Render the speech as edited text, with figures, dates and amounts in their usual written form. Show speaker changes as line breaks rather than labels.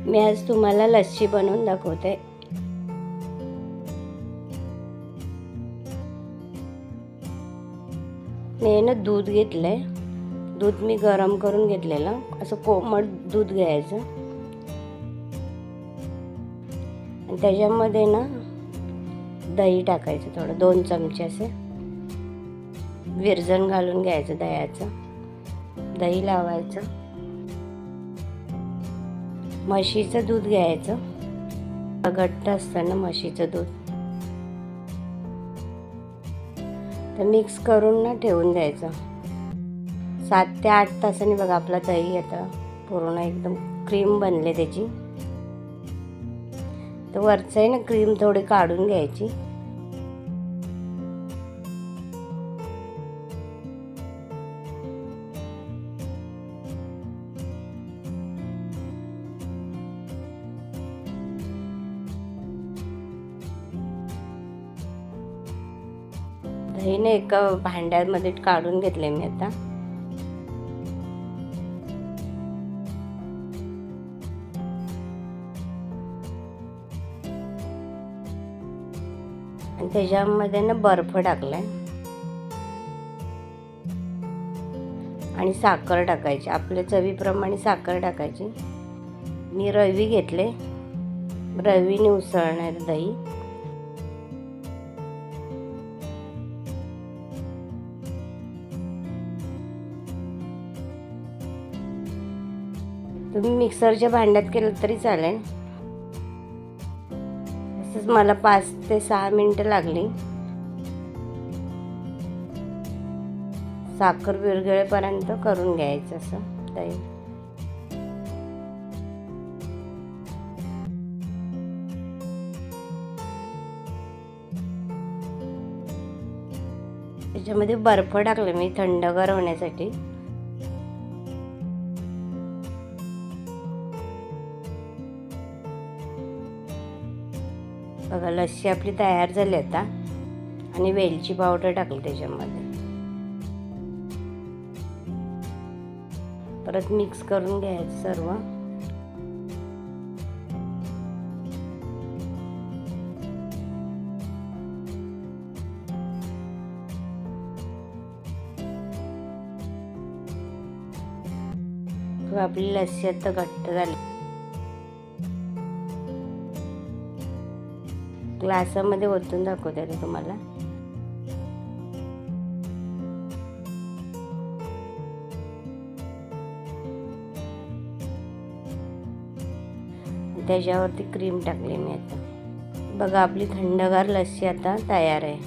मी आज तुम्हाला लस्सी बनवून दाखवते। मी ना दूध घेतलंय। दूध मी गरम करून घेतलेलं, असं कोमट दूध घ्यायचं आणि त्याच्यामध्ये ना दही टाकायचं, थोडं 2 चमचे असे विरजण घालून घ्यायचं दह्याचं। दही लावायचं, म्हशीचं दूध घ्यायचं, घट्ट असतं ना म्हशीचं दूध, तर मिक्स करून ना ठेवून द्यायचं 7 ते 8 तासांनी। बघा आपला दही आता पूर्ण एकदम क्रीम बनले त्याची। तर वरचं आहे ना क्रीम थोडी काढून घ्यायची। दहीने एका भांड्यामध्ये काढून घेतले मी आता। आणि त्याच्यामध्ये ना बर्फ टाकलाय आणि साखर टाकायची, आपल्या चवीप्रमाणे साखर टाकायची। मी रवी घेतले, रवीने उसळणार दही। तुम्ही मिक्सरच्या भांड्यात केलं तरी चालेल। तसंच मला 5 ते 6 मिनिटं लागली साखर विरघळेपर्यंत करून घ्यायचं असं दही। त्याच्यामध्ये बर्फ टाकले मी थंडगार होण्यासाठी। बघा लस्सी आपली तयार झाली आता। आणि वेलची पावडर टाकली त्याच्यामध्ये, परत मिक्स करून घ्यायचं सर्व। आपली लस्सी आता घट्ट झाली। ग्लासामध्ये ओतून दाखवते आता तुम्हाला। त्याच्यावरती क्रीम टाकली मी आता। बघा आपली थंडगार लस्सी आता तयार आहे।